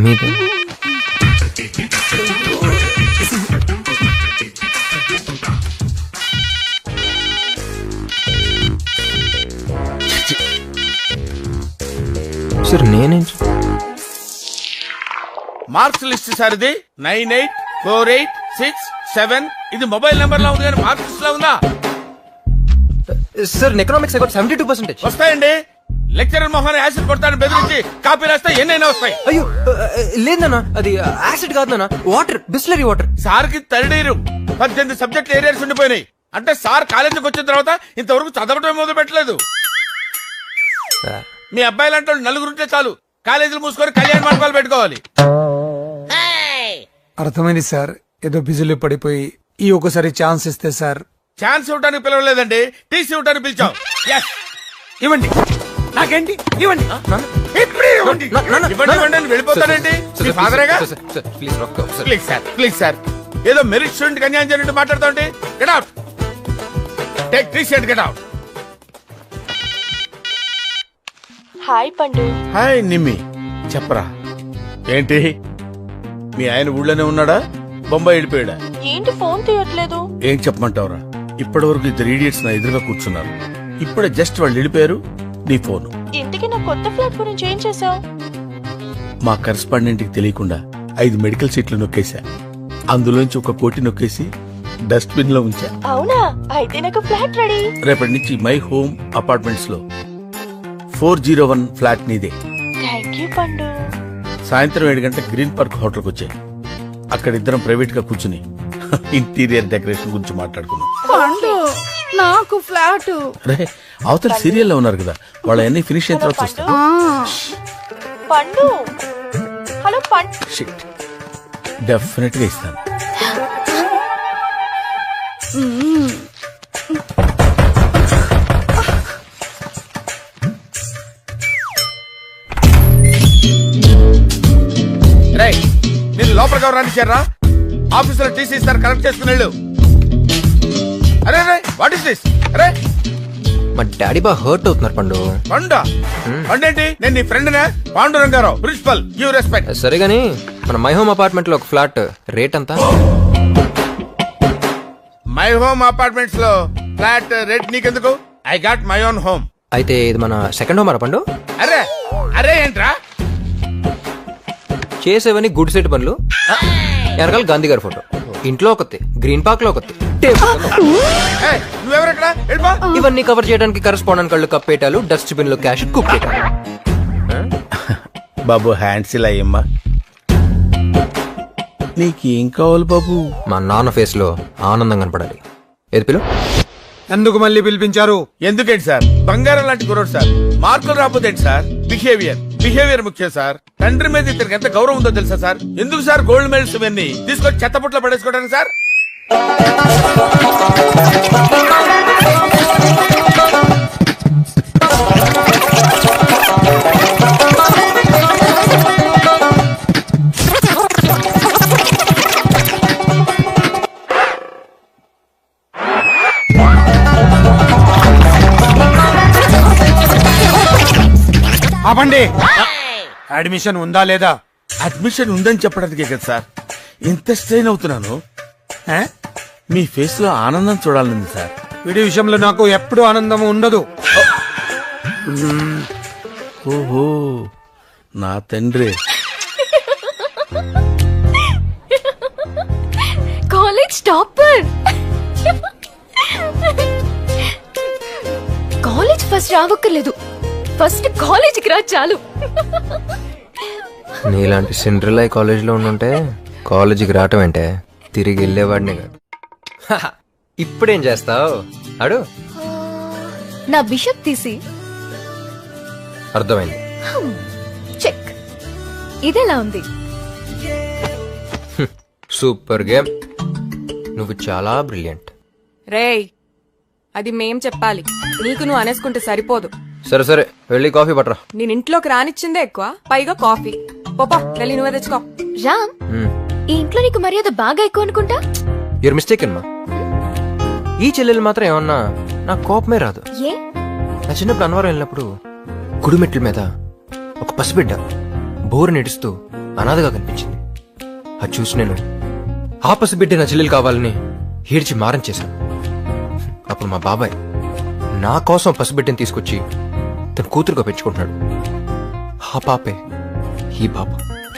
మీదే సార్ నేనేం marks list sir ఇది 984867. ఇది మొబైల్ నెంబర్ లో ఉంది కానీ మార్క్స్ లిస్ట్ లో ఉందా? Sir economics 72%. వస్తాయండి. లెక్చరర్ మొహాన్ని యాసిడ్ కొడతాను బెదిరించి కాపీ రాస్తే ఎన్నైనా వస్తాయి. అయ్యో లేదన్నా, అది యాసిడ్ కాదన్నా, వాటర్, బిస్లరీ వాటర్. సార్ కి తరడీరు 18 సబ్జెక్ట్ ఏరియాస్ ఉండిపోయినాయి. అంటే సార్ కాలేజీకి వచ్చిన తర్వాత ఇంతవరకు చదవటం మొదలు పెట్టలేదు. మీ అబ్బాయి లాంటి వాళ్ళు నలుగురుంటే చాలు, కాలేజీలు మూసుకొని కళ్యాణ మండపాలు పెట్టుకోవాలి. అర్థమైంది సార్, ఏదో బిజీలో పడిపోయి ఈ ఒకసారి ఛాన్స్ ఇస్తే సార్. ఛాన్స్ ఇవ్వడానికి పిలవలేదండి, టీసీ ఇవ్వడానికి పిలిచాం. ఇవ్వండి, నాకేంటి ఇవ్వండి. ఇవ్వండి వెళ్ళిపోతానండి. మీ ఫాదరేగా? Please please sir, please sir. ఏదో మెరిట్ స్టూడెంట్ అన్యాయం జరిగినట్టు మాట్లాడుతా ఉంటే get out. Take TC and get out. Hi Pandu. Hi Nimmi, చెప్పరా ఏంటి? మీ ఆయన ఊళ్ళోనే ఉన్నాడా, బొంబాయి వెళ్ళిపోయాడా? ఏంటి ఫోన్ తీయట్లేదు? ఏం చెప్పమంటావురా, ఇప్పటి వరకు 2 idiots నా ఎదురుగా కూర్చున్నారు. ఇప్పుడే జస్ట్ వాళ్ళు వెళ్ళిపోయారు. నీ ఫోను. ఇంతకీ నా కొత్త ఫ్లాట్ గురించి ఏం చేసావు? మా కరెస్పాండెంట్ కి తెలియకుండా 5 మెడికల్ సీట్లు నొక్కేశా. అందులోంచి 1 కోటి నొక్కేసి డస్ట్బిన్ లో ఉంచా. అవునా? అయితే నాకు ఫ్లాట్ రెడీ. రేపటి నుంచి మై హోమ్ అపార్ట్మెంట్స్ లో 401 ఫ్లాట్ నీదే. థ్యాంక్ యూ పండు. సాయంత్రం 7 గంటలకు గ్రీన్ పార్క్ హోటల్కి వచ్చాయి. అక్కడ ఇద్దరం ప్రైవేట్ గా కూర్చుని ఇంటీరియర్ డెకరేషన్ గురించి మాట్లాడుకున్నాం. పండు నాకు ఫ్లాట్. అరే అవతల సీరియల్ లో ఉన్నారు కదా, వాళ్ళ అన్ని ఫినిష్ అయిన తర్వాత చూస్తాం. పండు హలో పండు. షిట్, డెఫినెట్ గా ఇస్తాను. నేను లోపలికి ఎవరు రానిచ్చారా? ఆఫీసులో టీసీ ఇస్తారు, కరెక్ట్ చేసుకుని వెళ్ళు. అరే వాట్ ఇస్ దిస్? అరే మా డాడీ బాగా హర్ట్ అవుతున్నారు పండు. పండా? పండేంటి? నేను నీ ఫ్రెండ్ నే, పాండురంగారావు, ప్రిన్సిపల్. Give respect. సరే గానీ మన మై హోమ్ అపార్ట్మెంట్ లో ఒక ఫ్లాట్ రేట్ అంతా? మై హోమ్ అపార్ట్మెంట్స్ లో ఫ్లాట్ రేట్ నీకెందుకు? I got my own home. అయితే ఇది మన సెకండ్ హోమ్ పండు. అరే అరే ఏంట్రా చేసేవని గుడ్ సెట్ పనులు. వెనకాల గాంధీ గారి ఫోటో, ఇంట్లో ఒకటి, గ్రీన్ పార్క్ లో ఒకటి, నువ్వెవరెక్కడ? ఇవన్నీ కవర్ చేయడానికి కరెస్పాండెంట్ కళ్ళు కప్పేటాలు, డస్ట్బిన్ లో క్యాష్ కుప్పేటాలు. బాబు హ్యాండ్స్ ఇలా అయ్యమ్మా. నీకేం కావాలి బాబు? మా నాన్న ఫేస్ లో ఆనందం కనపడాలి. ఏది పిలు? ఎందుకు మళ్ళీ పిలిపించారు? ఎందుకేంటి సార్, బంగారం లాంటి కుర్రోడు సార్. మార్కులు రాకపోతే సార్, బిహేవియర్ ముఖ్యం సార్. తండ్రి మీద ఇతనికి ఎంత గౌరవం ఉందో తెలుసా సార్? ఎందుకు సార్ గోల్డ్ మెడల్స్ ఇవన్నీ తీసుకొచ్చి చెత్తపుట్లో పడేసుకోవడానికి సార్? ఆపండి. అడ్మిషన్ ఉందా లేదా? అడ్మిషన్ ఉందని చెప్పడానికే కదా సార్ ఇంత స్ట్రెయిన్ అవుతున్నాను. మీ ఫేస్ లో ఆనందం చూడాలండి సార్. వీడి విషయంలో నాకు ఎప్పుడు ఆనందం ఉండదు. ఓహో నా తండ్రి. College topper. కాలేజ్ ఫస్ట్ రావక్కర్లేదు, ఫస్ట్ కాలేజీకి రా చాలు. నీలాంటి సిండ్రిల్లా కాలేజ్ లో ఉండుంటే కాలేజీకి రావటం అంటే తిరిగి వెళ్ళేవాడిని కాదు. ఇప్పుడేం చేస్తావు అడు? నా బిషప్ తీసి. అర్థమైంది. చెక్. ఇదెలా ఉంది? Super game. నువ్వు చాలా బ్రిలియంట్. రేయ్, అది మేం చెప్పాలి, నీకు నువ్వు అనేసుకుంటే సరిపోదు. సరే సరే వెళ్ళి కాఫీ పట్టరా. నేను ఇంట్లోకి రానిచ్చిందే ఎక్కువ, పైగా కాఫీ. పోపా వెళ్ళి నువ్వే తెచ్చుకో. రామ్, ఈ ఇంట్లో నీకు మర్యాద బాగా ఎక్కువ అనుకుంటా. యూర్ మిస్టేక్ అమ్మా. ఈ చెల్లెలు మాత్రం ఏమన్నా నాకు కోపమే రాదు. ఏ నా చిన్నప్పుడు అన్నవరం వెళ్ళినప్పుడు గుడిమెట్ల మీద ఒక పసిబిడ్డ బోరు నెడుస్తూ అనాథగా కనిపించింది. అది చూసి నేను ఆ పసిబిడ్డ నా చెల్లెలు కావాలని ఏడ్చి మారం చేశాను. అప్పుడు మా బాబాయ్ నా కోసం పసిబిడ్డని తీసుకొచ్చి తన కూతురుగా పెంచుకుంటున్నాడు. ఆ పాపే ఈ పాప.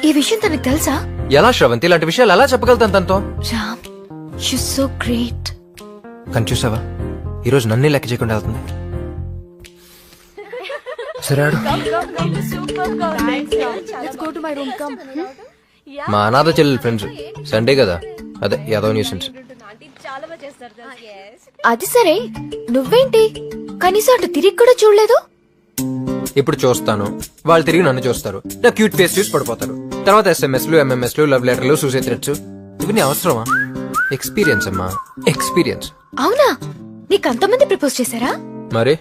ఈ విషయం తనకు తెలుసా? ఎలా శ్రవంతి, ఇలాంటి విషయాలు ఎలా చెప్పగలుగుతాను తనతో? Ram you so great. కానీ చూసావా, ఈరోజు నన్నే లెక్క చేయకుండా వెళ్తుంది. సరే ఆడు. మా అనాథ చెల్లెలు ఫ్రెండ్స్ సండే కదా, అదే యాదవ్ న్యూసెన్స్. అది సరే, నువ్వేంటి కనీసం అటు తిరిగి కూడా చూడలేదు? ఇప్పుడు చూస్తాను, వాళ్ళు తిరిగి నన్ను చూస్తారు, నా క్యూట్ ఫేస్ చూసి పడిపోతారు. తర్వాత SMS లు, MMS లు, లవ్ లెటర్లు, సూసైడ్ థ్రెట్స్, ఇవన్నీ అవసరమా? ఎక్స్పీరియన్స్ అమ్మా, ఎక్స్పీరియన్స్. అవునా, నీకు అంతమంది ప్రపోజ్ చేశారా? మరి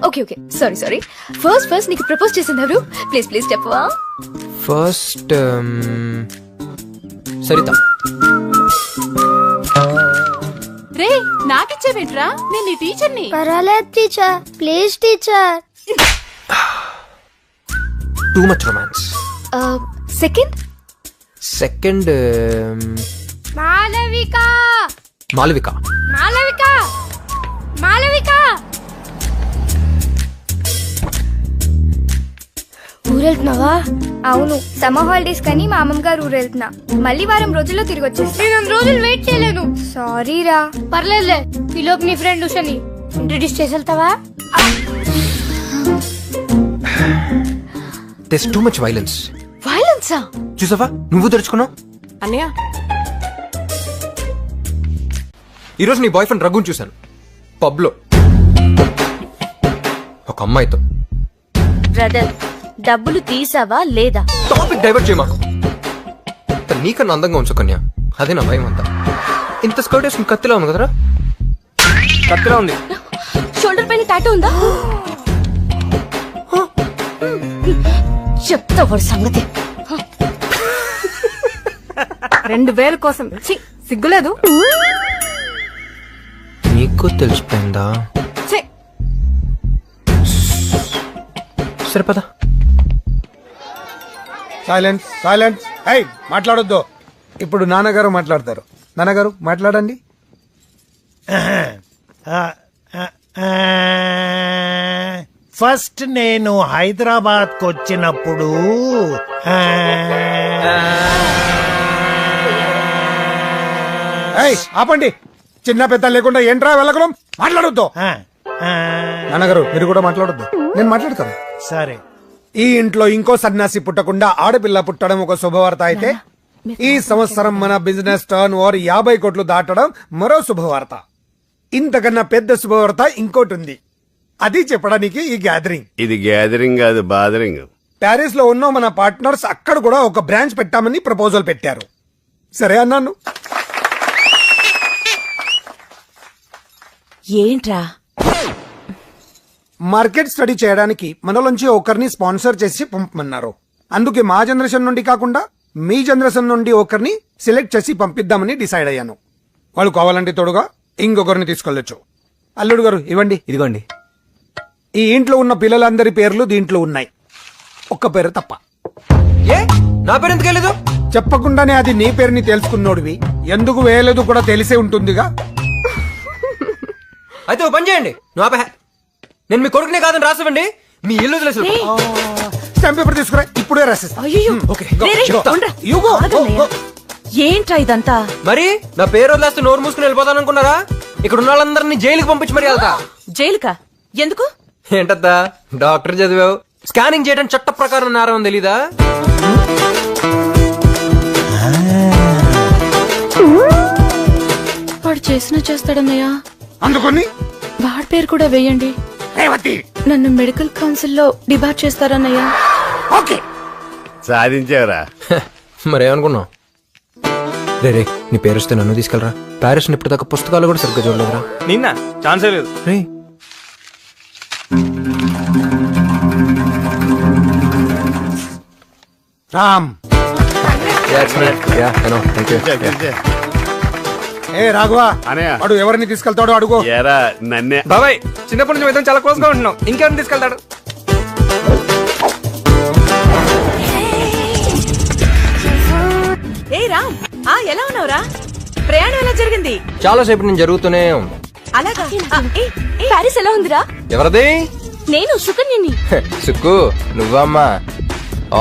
okay okay, sorry sorry. First నీకు ప్రపోజ్ చేసింది ఎవరు? ప్లీజ్ ప్లీజ్ చెప్పవా? ఫస్ట్ సరిత. రే నాకిచ్చేవేంట్రా, నేను నీ టీచర్ని. పర్వాలేదు teacher, please teacher. Too much romance. Second second Malavika Malavika. Malavika Malavika. ఊరెళ్తున్నావా? అవును, సమ్మర్ హాలిడేస్ కానీ మా అమ్మమ్మ గారు ఊరెళ్తున్నా. మళ్ళీ వారం రోజుల్లో తిరిగి వచ్చేసి. నేను 2 రోజులు వెయిట్ చేయలేను. సారీ రా. పర్లేదులే, ఈలోపు నీ ఫ్రెండ్ ఉషని ఇంట్రడ్యూస్ చేసి వెళ్తావా? This too much violence. వైలెన్సా? చూసావా, నువ్వు తెరుచుకున్నావు. అన్నయ్య ఈరోజు నీ బాయ్ ఫ్రెండ్ రఘుని చూశాను పబ్ లో ఒక అమ్మాయితో. బ్రదర్, డబ్బులు తీసావా లేదా? టాపిక్ డైవర్ట్ చేయ మాకు. తను నీకన్నా అందంగా ఉంచు కన్యా, అదే నా భయం అంతా. ఇంత స్కర్ట్ వేసుకుని కత్తిలా ఉంది కదరా? కత్తిలా ఉంది. షోల్డర్ పైన టాటూ ఉందా? చెప్తా వాడి సంగతి. 2000 కోసం ఛీ, సిగ్గులేదు. నీకు తెలిసిపోయిందా? ఛీ, సరిపదా. Silence silence. హై, మాట్లాడొద్దు. ఇప్పుడు నాన్నగారు మాట్లాడతారు. నాన్నగారు మాట్లాడండి. ఫస్ట్ నేను హైదరాబాద్ వచ్చినప్పుడు ఏయ్, ఆపండి. చిన్న పెద్ద లేకుండా ఏంట్రా వెళ్ళగలం? మాట్లాడొద్దు. నాన్నగారు మీరు కూడా మాట్లాడొద్దు, నేను మాట్లాడతాను. సరే, ఈ ఇంట్లో ఇంకో సన్యాసి పుట్టకుండా ఆడపిల్ల పుట్టడం ఒక శుభవార్త అయితే, ఈ సంవత్సరం మన బిజినెస్ టర్న్ ఓవర్ 50 కోట్లు దాటడం మరో శుభవార్త. ఇంతకన్నా పెద్ద శుభవార్త ఇంకోటి ఉంది. అది చెప్పడానికి ఈ గ్యాదరింగ్. ఇది గ్యాదరింగ్ కాదు, బాదరింగ్. ప్యారిస్ లో ఉన్న మన పార్ట్నర్స్ అక్కడ కూడా ఒక బ్రాంచ్ పెట్టామని ప్రపోజల్ పెట్టారు. సరే అన్నాను. ఏంట్రా? మార్కెట్ స్టడీ చేయడానికి మనలోంచి ఒకరిని స్పాన్సర్ చేసి పంపమన్నారు. అందుకే మా జనరేషన్ నుండి కాకుండా మీ జనరేషన్ నుండి ఒకరిని సెలెక్ట్ చేసి పంపిద్దామని డిసైడ్ అయ్యాను. వాళ్ళు కావాలంటే తోడుగా ఇంకొకరిని తీసుకెళ్లొచ్చు. అల్లుడు గారు ఇవ్వండి. ఇదిగోండి. ఈ ఇంట్లో ఉన్న పిల్లలందరి పేర్లు దీంట్లో ఉన్నాయి, ఒక్క పేరు తప్ప. ఏ నా పేరు ఎందుకు వెళ్ళదు? చెప్పకుండానే అది నీ పేరుని తెలుసుకున్నోడివి, ఎందుకు వేయలేదు కూడా తెలిసే ఉంటుందిగా. అయితే ఓ పని చేయండి, నువ్వు ఆపే. నేను మీ కొడుకునే కాదని రాసివ్వండి, మీ ఇల్లు వదిలేసి స్టాంప్ పేపర్ తీసుకురా, ఇప్పుడే రాసిస్తా. Okay, go, go. You go, go, go. ఏంట్రా ఇదంతా? మరి నా పేరు వదిలేస్తే నోరు మూసుకుని వెళ్ళిపోతాను అనుకున్నారా? ఇక్కడ ఉన్న వాళ్ళందరినీ జైలుకి పంపించి మరి వెళ్తా. జైలుకా? ఎందుకు? ఏంటద్దా, డాక్టర్ చదివావు, స్కానింగ్ చేయడం చట్ట ప్రకారం నేరం తెలీదా? వాడు చేసినా చేస్తాడన్నయ్యా. అందుకని వాడి పేరు కూడా వేయండి. రేవతి, నన్ను మెడికల్ కౌన్సిల్ లో డిబార్ చేస్తారన్నయ్యా. ఓకే. సాధించావురా. మరేమనుకున్నావు? రే రే, నీ పేరు వస్తే నన్ను తీసుకెళ్ళరా. ప్యారిస్ ఇప్పటిదాకా పుస్తకాలు కూడా సరిగ్గా చూడలేదురా. నిన్న ఛాన్సే లేదు. రే Ram, Yeah, I know. Thank you. కూర్చో, కూర్చో. ఏ రాఘవా అనయ్య. వాడు ఎవరిని తీసుకెళ్తాడో అడుగు. ఎరా నన్నే. బాబాయ్ చిన్నప్పటి నుంచి ఇద్దరం చాలా క్లోజ్ గా ఉంటున్నాం. ఇంకెవరిని తీసుకెళ్తాడు? ఏ రామ్, ఎలా ఉన్నావురా? ప్రయాణం ఎలా జరిగింది? చాలా సేపు నేను జరుగుతూనే ఉంది. అలాగా? ప్యారిస్ ఎలా ఉందిరా? ఎవరది? నేను సుకన్యని. సుక్కు నువ్వమ్మా.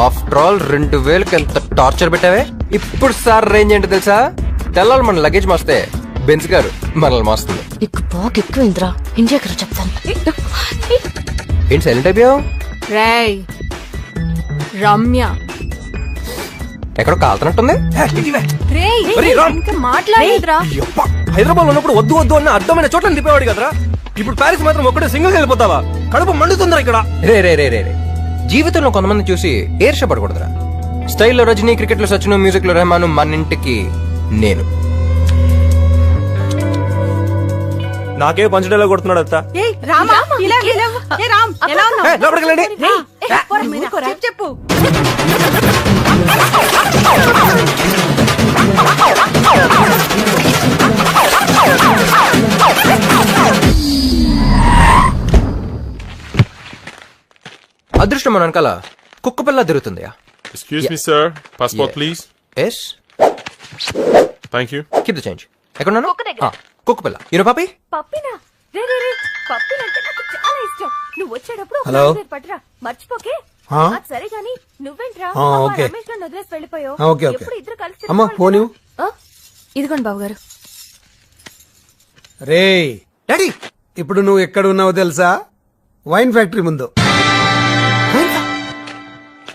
ఆఫ్టర్ ఆల్ 2000కి ఎంత టార్చర్ పెట్టావే. ఇప్పుడు సార్ రేంజ్ ఏంటో తెలుసా? తెల్లాలి మన లగేజ్ మోస్తే బెంచ్ గారు మనల్ని మోస్తుంది. నీకు బాగా ఎక్కువైందిరా. ఇండియాకి చెప్తాను. ఏంటి సైలెంట్ అయిపోయావు? రేయ్ రమ్య. ఎక్కడో కాలుతున్నట్టుంది. రేయ్ ఒరేయ్, రామ్. ఇంకా మాట్లాడేదిరా. హైదరాబాద్ లో ఉన్నప్పుడు వద్దు వద్దు అన్న అర్థమైన చోట్ల తిప్పేవాడు కదరా. ఇప్పుడు ప్యారిస్ మాత్రం ఒక్కడే సింగిల్ వెళ్ళిపోతావా? కడుపు మండుతుందిరా ఇక్కడ. రే రే రే రే రే జీవితంలో కొంతమంది చూసి ఏర్షపడకూడదురా. స్టైల్లో రజనీ, క్రికెట్ లో సచిన్, మ్యూజిక్ లో రెహమాన్, మన ఇంటికి నేను. నాకే పంచడేలా కొడుతున్నాడు అత్త. ఏయ్ రామా, ఇలా లేవు. ఏ రామ్, ఎలా ఉన్నావు? లోపలికి వెళ్ళండి. చెప్పు. అదృష్టం మన వెనకాల కుక్క పిల్ల తిరుగుతుందయా. Excuse me, sir. Passport, Yeah. please. Yes Thank you. Keep the change. ఎక్కడున్నాను? కుక్క పిల్ల. యూనో పాపి? పప్పినా? రే రే రే పప్పినంటే నాకు చాలా ఇష్టం. నువ్వు వచ్చేటప్పుడు ఒక హలో. ప్లేట్ పట్టురా. మర్చిపోకే. ఆ? అది సరే గాని నువ్వేంట్రా ఆ, ఓకే. రమేష్ గారిని వదిలేసి వెళ్ళిపోయావు. Okay okay. ఎప్పుడు ఇద్దరు కలిసి అమ్మా ఫోన్ ఇవ్వు. ఇదిగోండి బాబు గారు. రే డాడీ ఇప్పుడు నువ్వు ఎక్కడ ఉన్నావో తెలుసా? వైన్ ఫ్యాక్టరీ ముందు.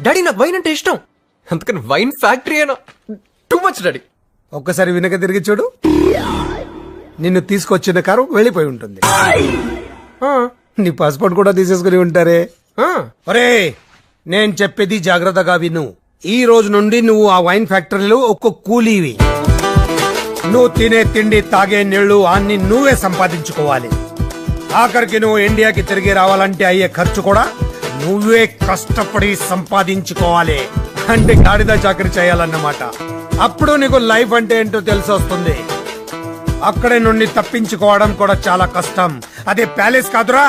డాడీ నాకు వైన్ అంటే ఇష్టం. అందుకని వైన్ ఫ్యాక్టరీ అయినా టూ మచ్ డాడీ. ఒక్కసారి వెనక తిరిగి చూడు. నిన్ను తీసుకొచ్చిన కారు వెళ్ళిపోయి ఉంటుంది. నీ పాస్పోర్ట్ కూడా తీసేసుకుని ఉంటారే. ఒరే నేను చెప్పేది జాగ్రత్తగా విను. ఈ రోజు నుండి నువ్వు ఆ వైన్ ఫ్యాక్టరీలో ఒక్క కూలీవి. నువ్వు తినే తిండి, తాగే నీళ్లు అన్ని నువ్వే సంపాదించుకోవాలి. ఆఖరికి నువ్వు ఇండియాకి తిరిగి రావాలంటే అయ్యే ఖర్చు కూడా నువ్వే కష్టపడి సంపాదించుకోవాలి. అంటే గాడిద చాకరీ చేయాలన్నమాట. అప్పుడు నీకు లైఫ్ అంటే ఏంటో తెలిసి వస్తుంది. అక్కడే నుండి తప్పించుకోవడం కూడా చాలా కష్టం. అదే ప్యాలెస్ కాదురా,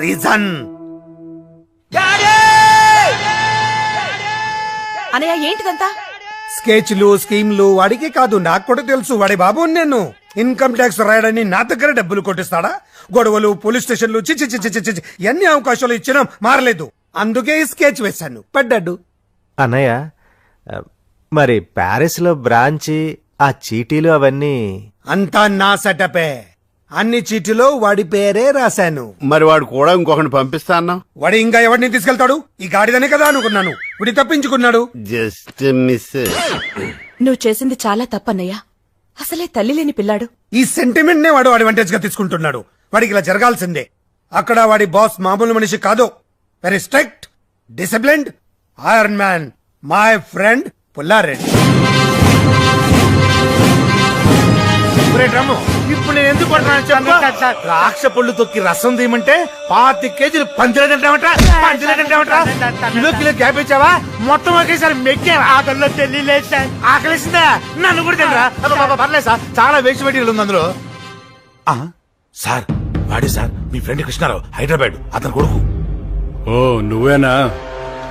రీజన్. అనయ్య ఏంటిదంతా? స్కెచ్లు, స్కీమ్లు వాడికి కాదు నాకు కూడా తెలుసు. వాడి బాబు నేను ఇన్కమ్ ట్యాక్స్ రాయడని నా దగ్గర డబ్బులు కొట్టిస్తాడా? గొడవలు, పోలీస్ స్టేషన్లు, చిచి చిచి చిచి ఎన్ని అవకాశాలు ఇచ్చినా మారలేదు. అందుకే ఈ స్కెచ్ వేశాను. పడ్డాడు. అన్నయ్య మరి ప్యారిస్ లో బ్రాంచి, ఆ చీటీలు అవన్నీ అంతా నా సెటపే. అన్ని చీటిలో వాడి పేరే రాశాను. మరి వాడు కూడా ఇంకొకరిని పంపిస్తా అన్నావు. వాడి ఇంకా ఎవరిని తీసుకెళ్తాడు? ఈ గాడిదనే కదా అనుకున్నాను. వీడి తప్పించుకున్నాడు. Just miss. నువ్వు చేసింది చాలా తప్పన్నయ్యా. అసలే తల్లి లేని పిల్లాడు. ఈ సెంటిమెంట్ నే వాడు అడ్వాంటేజ్ గా తీసుకుంటున్నాడు. వాడికి ఇలా జరగాల్సిందే. అక్కడ వాడి బాస్ మామూలు మనిషి కాదు. Very strict, disciplined, iron man, my friend Pulla Reddy. ఇప్పుడు నేను ఎందుకు రాక్ష పళ్ళు తొక్కి రసం తీయమంటే 25 కేజీలు పంచలేదంటావట. కిలో కిలో గ్యాప్ ఇచ్చావా? మొత్తం ఒకేసారి మెక్కావా? ఆకలిలో తెలియలేదు సార్. ఆకలిసిందా? నన్ను కూడా తినరా? పర్లేదు సార్, చాలా వేస్ట్ మెటీరియల్ ఉంది అందులో. సార్ వాడే సార్ మీ ఫ్రెండ్ కృష్ణారావు, హైదరాబాద్, అతను కొడుకు. ఓ నువ్వేనా?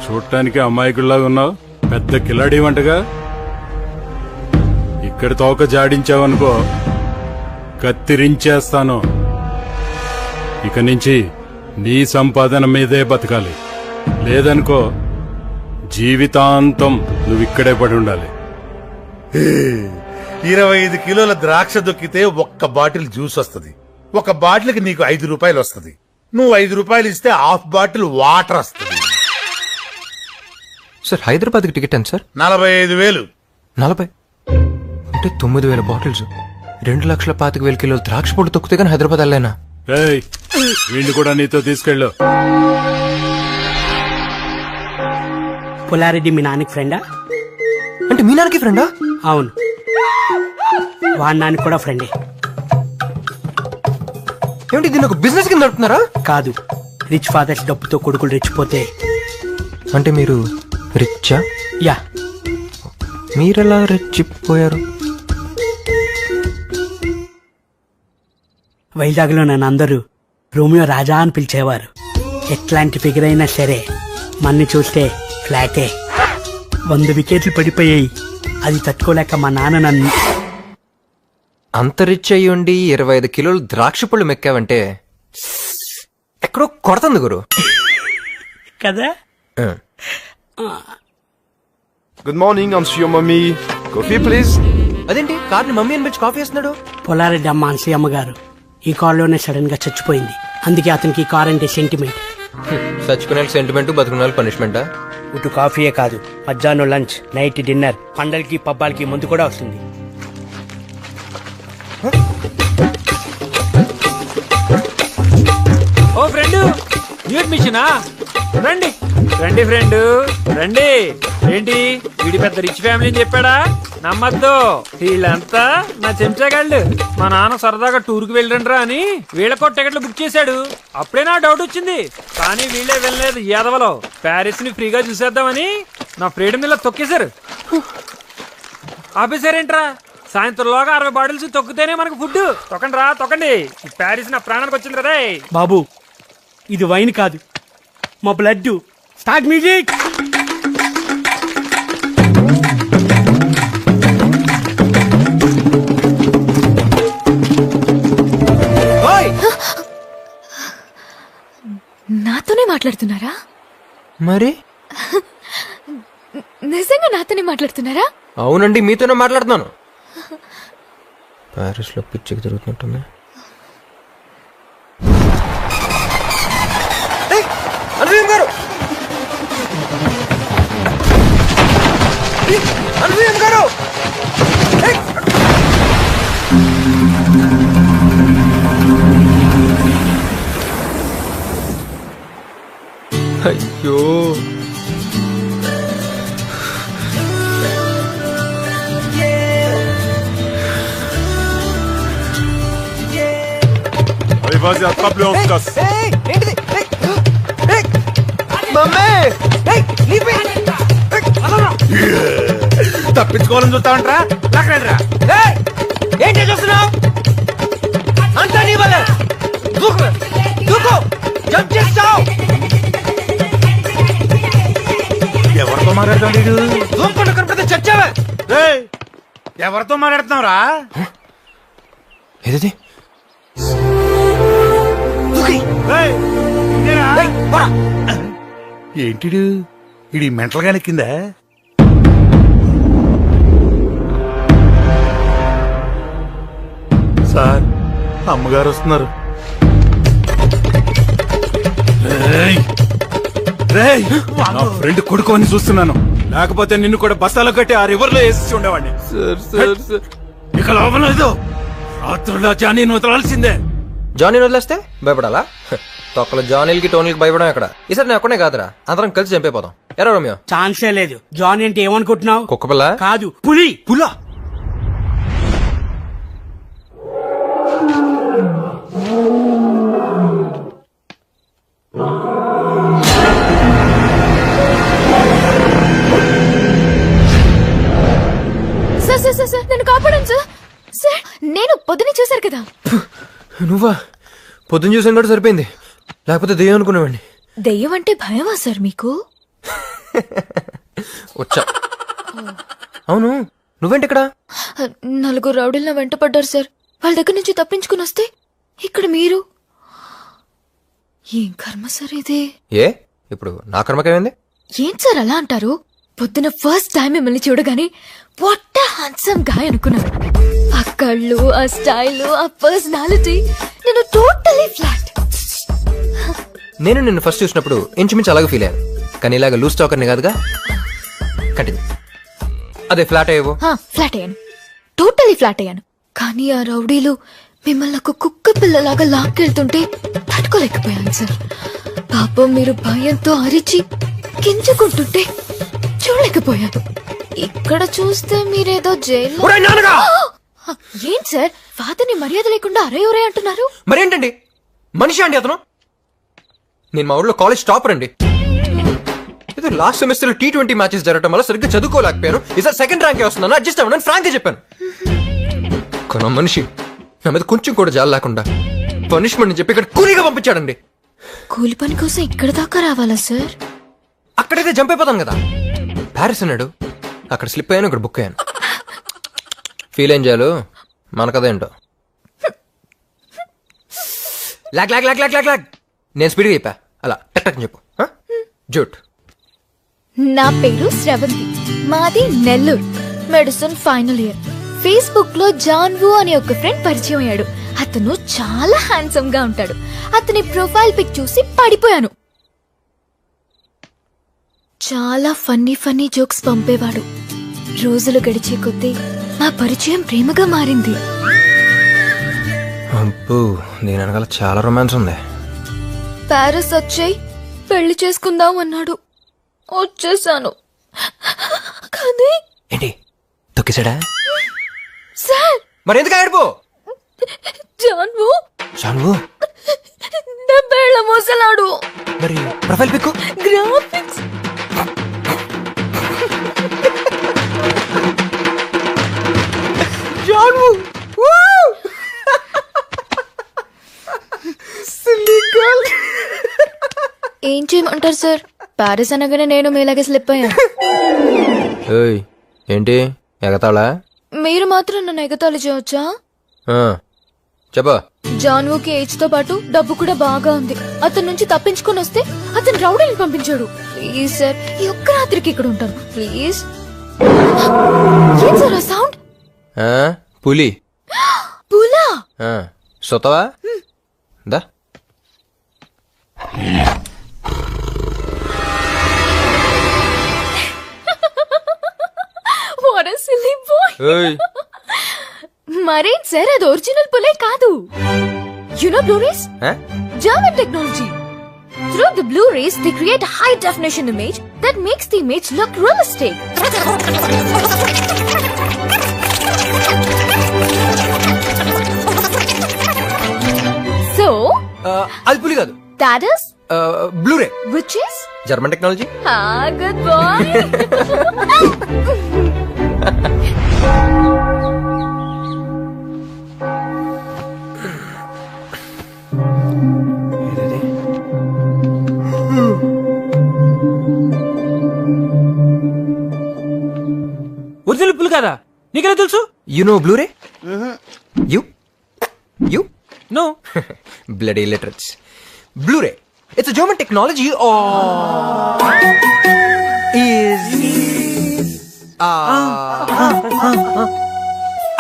చూడటానికి అమాయకుల్లాగా ఉన్నావు. పెద్ద కిలాడి వంటగా. ఇక్కడ తోక జాడించావనుకో కత్తిరించేస్తాను. ఇక నుంచి నీ సంపాదన మీదే బతకాలి. లేదనుకో జీవితాంతం నువ్వు ఇక్కడే పడి ఉండాలి. 25 కిలోల ద్రాక్ష దొక్కితే ఒక్క బాటిల్ జ్యూస్ వస్తుంది. ఒక బాటిల్కి నీకు 5 రూపాయలు వస్తుంది. నువ్వు 5 రూపాయలు ఇస్తే హాఫ్ బాటిల్ వాటర్ వస్తుంది. సార్ హైదరాబాద్కి టికెట్ ఎంత సార్? 45,000. 40 అంటే 9,000 బాటిల్స్, 2,25,000 కిలోలు ద్రాక్ష పొడి తొక్కితే కానీ హైదరాబాద్ వెళ్ళలేనా? రేయ్ వీణ్ణి కూడా నీతో తీసుకెళ్ళు. పుల్లారెడ్డి మీ నాన్నకి ఫ్రెండా? అంటే మీ నాన్నకి ఫ్రెండా? అవును, వాడి నాన్నకి కూడా ఫ్రెండే. ఏమిటి దీన్ని ఒక బిజినెస్ కింద నడుపుతున్నారా? కాదు, రిచ్ ఫాదర్స్ డబ్బుతో కొడుకులు రెచ్చిపోతే. అంటే మీరు రిచ్చా? యా. మీరెలా రెచ్చిపోయారు? వైజాగ్లో నన్ను అందరూ రోమియో రాజా అని పిలిచేవారు. ఎట్లాంటి ఫిగర్ అయినా సరే మన్ని చూస్తే ఫ్లాటే. 100 వికెట్లు పడిపోయాయి. అది తట్టుకోలేక మా నాన్న నన్ను అంతరిచ్ అయ్యుండి 25 కిలోలు ద్రాక్ష పళ్ళు మెక్కావంటే ఎక్కడో కొడుతుంది గురు. కదా. Good morning your mummy. Coffee please. అదేంటి కార్ని మమ్మీ అని పిలిచి కాఫీ వేస్తున్నాడు? పొలారెడ్డి అమ్మ అన్సీ అమ్మగారు ఈ కారులోనే సడన్ గా చచ్చిపోయింది. అందుకే అతనికి ఈ కార్ అంటే సెంటిమెంట్. చచ్చుకునే సెంటిమెంట్, బతుకునే పనిష్మెంటా? ఇటు కాఫీయే కాదు, మధ్యాహ్నం లంచ్, నైట్ డిన్నర్, పండలకి పబ్బాలకి ముందు కూడా వస్తుంది. ఓ ఫ్రెండ్, న్యూ మిషనా? రండి రండి ఫ్రెండ్ రండి. ఏంటి వీడి పెద్ద రిచ్ ఫ్యామిలీ అని చెప్పాడా? నమ్మద్దు, వీళ్ళంతా నా చెంచాగాళ్ళు. మా నాన్న సరదాగా టూర్ కి వెళ్ళండిరా అని వీళ్ళకో టికెట్లు బుక్ చేశాడు. అప్పుడే నా డౌట్ వచ్చింది, కానీ వీళ్ళే వెళ్ళలేదు. యాదవలో ప్యారిస్ ని ఫ్రీగా చూసేద్దామని నా ఫ్రీడమ్ ఇలా తొక్కేశారు. ఆపేశారేంట్రా? సాయంత్రంలోగా 60 బాటిల్స్ తొక్కితేనే మనకు ఫుడ్. తొక్కండి రా తొక్కండి. ఈ ప్యారిస్ నా ప్రాణానికి వచ్చింది కదా. బాబు, ఇది వైన్ కాదు, మా బ్లడ్. Start music. నాతోనే మాట్లాడుతున్నారా? మరి నిజంగా నాతోనే మాట్లాడుతున్నారా? అవునండి, మీతోనే మాట్లాడుతున్నాను. ప్యారిస్ లో పిచ్చికి తిరుగుతుంటుంది. అనసూయం గారు, అనసూయం గారు! అయ్యో, Vas-y, attrape-le en face. తప్పించుకోవాలని చూస్తామంటరా? ఏంటి చూస్తున్నావు? అంతా నీ వల్లే. దూకు, దూకు, జంప్ చేస్తావు. ఎవరితో మాట్లాడతాడు? దూకుండా కనపడితే చచ్చావే. ఎవరితో మాట్లాడుతున్నావురా? ఏది ఏంటిడు ఇది మెంటల్ గానే కింద? సార్, అమ్మగారు వస్తున్నారు. నా ఫ్రెండ్ కొడుకు అని చూస్తున్నాను, లేకపోతే నిన్ను కూడా బస్తాలో కట్టి ఆ రివర్ లో వేసి ఉండేవాడిని. ఇక లోపల లేదు. రాత్రుల్లో జానీ వదలాల్సిందే. జానీని వదిలేస్తే భయపడాలా? తొక్కల జానీలకి టోనీలకి భయపడడం ఎక్కడ? ఈసారి నేను ఒక్కనే కాదురా, అందరం కలిసి చంపైపోతాం. ఎరా రోమియో? ఛాన్సే లేదు. జానీ అంటే ఏమనుకుంటున్నావు? కుక్కపిల్ల కాదు, పులి. పులా? సార్ నన్ను కాపాడండి సార్. సార్, నేను పొద్దునే చూశారు కదా. నువ్వా? పొద్దున్న చూసాను కూడా సరిపోయింది, లేకపోతే దెయ్యం అనుకునేవాడిని. దెయ్యం అంటే భయమా సార్ మీకు? వచ్చా. అవును, నువ్వేంటి ఇక్కడ? 4 రౌడీలు నా వెంట పడ్డారు సార్. వాళ్ళ దగ్గర నుంచి తప్పించుకుని వస్తే ఇక్కడ మీరు. ఏం కర్మ సార్ ఇది? ఏ ఇప్పుడు నా కర్మకేమైంది? ఏం సార్ అలా అంటారు? పొద్దున ఫస్ట్ టైం మిమ్మల్ని చూడగానే వాట్ ఎ హ్యాండ్సమ్ గాయ్ అనుకున్నాను. ఆ కళ్ళు, ఆ స్టైల్, ఆ పర్సనాలిటీ, నేను టోటలీ ఫ్లాట్. నేను నిన్ను ఫస్ట్ చూసినప్పుడు ఇంచుమించు అలాగే ఫీల్ అయ్యాను, కానీ ఇలాగ లూజ్ టాకర్ని కాదుగా. కంటిన్యూ. అదే ఫ్లాట్ అయ్యేవో. ఫ్లాట్ అయ్యాను, టోటలీ ఫ్లాట్ అయ్యాను. కానీ ఆ రౌడీలు మిమ్మల్ని ఒక కుక్క పిల్లలాగా లాక్కెళ్తుంటే తట్టుకోలేకపోయాను సార్. పాపం మీరు భయంతో అరిచి గింజుకుంటుంటే చూడలేకపోయాను. ఇక్కడ చూస్తే మీరేదో జైల్లో. ఏం సార్, ఫాదర్ని మర్యాద లేకుండా అరే ఒరే అంటున్నారు? మరేంటండి, మనిషి అండి అతను. నేను మా ఊళ్ళో కాలేజ్ టాపర్ అండి. ఏదో లాస్ట్ సెమిస్టర్ లో T20 మ్యాచెస్ జరగడం వల్ల సరిగ్గా చదువుకోలేకపోయాను. ఈసారి సెకండ్ ర్యాంక్ వస్తున్నాను, అడ్జస్ట్ అవ్వను ఫ్రాంక్ గా చెప్పాను. కొన మనిషి నా మీద కొంచెం కూడా జాలి లేకుండా పనిష్మెంట్ అని చెప్పి ఇక్కడ కూలీగా పంపించాడండి. కూలి పని కోసం ఇక్కడ దాకా రావాలా సార్? అక్కడైతే జంప్ అయిపోతాను కదా. ప్యారిస్ అన్నాడు, అక్కడ స్లిప్ అయ్యాను, ఇక్కడ బుక్ అయ్యాను. ఫీల్ ఏం చేయాలి మన కథ ఏంటో. లాగ్ లాగ్ లాగ్ లాగ్ లాగ్ లాగ్ నేను స్పీడ్గా చెప్పా, అలా టక్ టక్ చెప్పు. జూట్. నా పేరు శ్రవంతి, మాది Nellore. Medicine final year. Facebook లో జాన్వు అనే ఒక ఫ్రెండ్ పరిచయం అయ్యాడు. అతను చాలా హ్యాండ్సమ్ గా ఉంటాడు. అతని ప్రొఫైల్ పిక్ చూసి పడిపోయాను. చాలా ఫన్నీ ఫన్నీ జోక్స్ పంపేవాడు. రోజులు గడిచే కొద్దీ మా పరిచయం ప్రేమగా మారింది. అబ్బో, దీని వెనకాల చాలా రొమాన్స్ ఉంది. ప్యారిస్ వచ్చేయ్ పెళ్లి చేసుకుందాం అన్నాడు. వచ్చేసాను. కానీ ఏంటి తొక్కిసాడా? సార్ మరి ఎందుకు ఆడిపో? జాన్వు చాలు. 70 ఏళ్ల మోసలాడు. మరి ప్రొఫైల్ పిక్ గ్రాఫిక్స్ జాన్వు. ఏం చేయమంటారు సార్? ప్యారిస్ అనగానే నేను మీలాగే స్లిప్ అయ్యాను. ఏయ్ ఏంటి ఎగతాళా? మీరు మాత్రం నన్ను ఎగతాళి చేయవచ్చా? చెప్పా. జాన్వుకి ఏజ్ తో పాటు డబ్బు కూడా బాగా ఉంది. అతని నుంచి తప్పించుకొని వస్తే అతను రౌడీని పంపించాడు. ప్లీజ్ సార్, ఈ ఒక్క రాత్రికి ఇక్కడ ఉంటాను ప్లీజ్. ఏం సార్ ఆ సౌండ్? పులి. పులా? సొతవా దా. What a silly boy. మరేం సార్, అది ఒరిజినల్ పులే కాదు. You know Blu-rays? German technology. Through the Blu-rays, they create a high definition image that makes the image look realistic. So, అది పులి కాదు. that is Blu-ray. which is German technology. good boy. Original పుల్ కదా, నీకెలా తెలుసు? You know Blu-ray? You know. Bloody literates. Blu-ray it's a German technology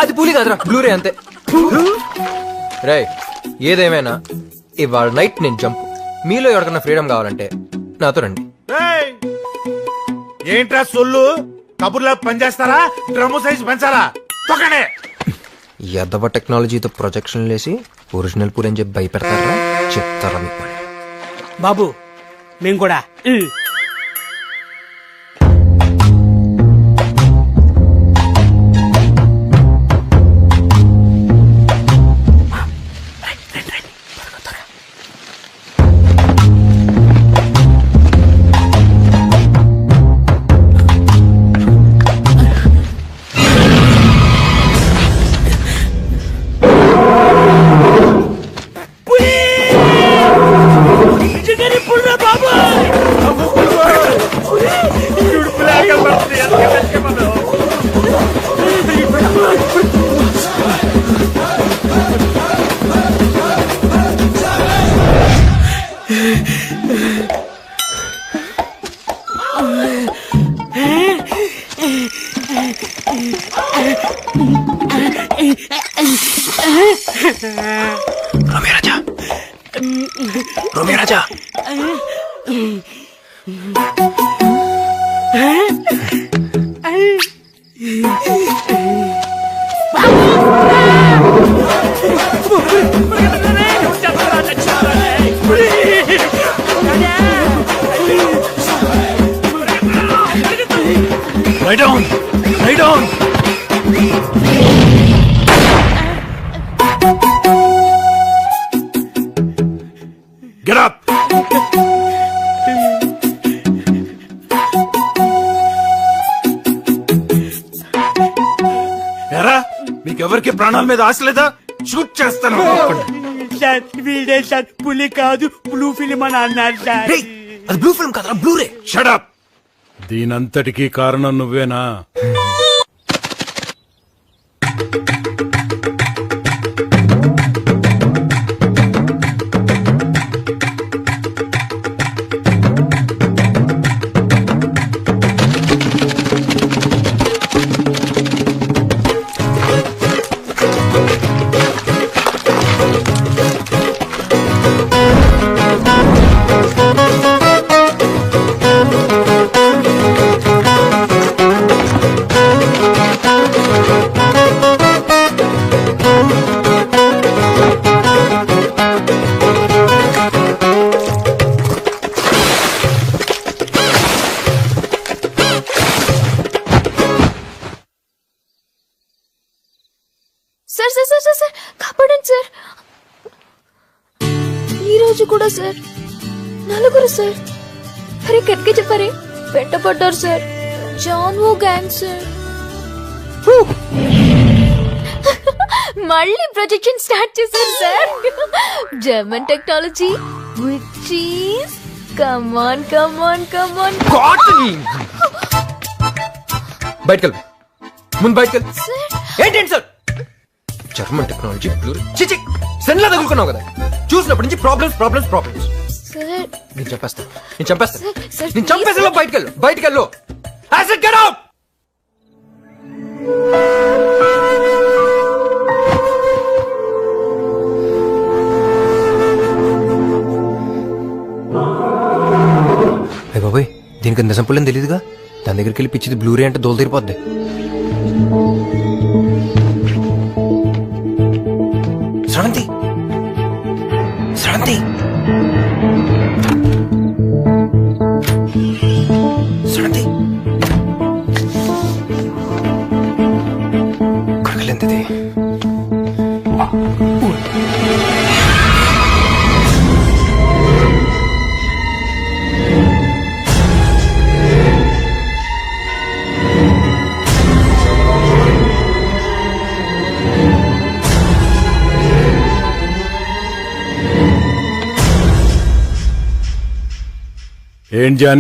అది పులి కాదురా, బ్లూరే అంతే. రేయ్ ఏదేమైనా ఇవాళ నైట్ నేను జంప్. మీలో ఎవరికన్నా ఫ్రీడమ్ కావాలంటే నాతో రండి. ఏంట్రా సొల్లు? కబుర్లా పనిచేస్తారా? డ్రమ్ము సైజ్ పెంచాలా? తొక్కనే. ఎదవ టెక్నాలజీతో ప్రొజెక్షన్ లేసి ఒరిజినల్ పూరి అని చెప్పి భయపెడతారా? చెప్తారా మీకు పని. బాబు మేము కూడా రోమియో రాజా. Lie down! Lie down! Get up! ఎరా మీకెవరికి ప్రాణాల మీద ఆశ లేదా? షూట్ చేస్తాను. సార్ వీడే సార్ పులి కాదు బ్లూ ఫిలిం అని అన్నారు సార్. రేయ్, అది బ్లూ ఫిల్మ్ కదా బ్లూ రే. షడప్. దీనంతటికీ కారణం నువ్వేనా? Sir sir sir sir sir కాపాడండి సార్. ఈ రోజు కూడా సార్ 4 సార్. అరే కట్కే చెప్పారే వెంటపడ్డారు సార్. జాన్వో గ్యాంగ్ సార్. మళ్ళీ ప్రొజెక్షన్ స్టార్ట్ చేశారు sir. German technology which is come on come on come on. బయటకెళ్ళు ముందు బయటకెళ్ళు. సార్ ఏంటండి సార్ జర్మన్ టెక్నాలజీ బ్లూ చిచి సెన్లా తగులుకున్నావు కదా, చూసినప్పటి నుంచి ప్రాబ్లమ్స్ ప్రాబ్లమ్స్ ప్రాబ్లమ్స్. సార్ నేను చంపేస్తా నేను చంపేస్తా సార్ నేను చంపేసా. బయటకెళ్ళు బయటకెళ్ళు. I said get out. అయ్య బాబాయ్, దీనికి నిజం పుల్లని తెలియదుగా. దాని దగ్గరికి వెళ్ళి పిచ్చిది బ్లూరే అంటే దోలు తీరిపోద్ది. శ్రవంతి శ్రవంతి శ్రవంతి కొరకలేంటిది. ఏం జాని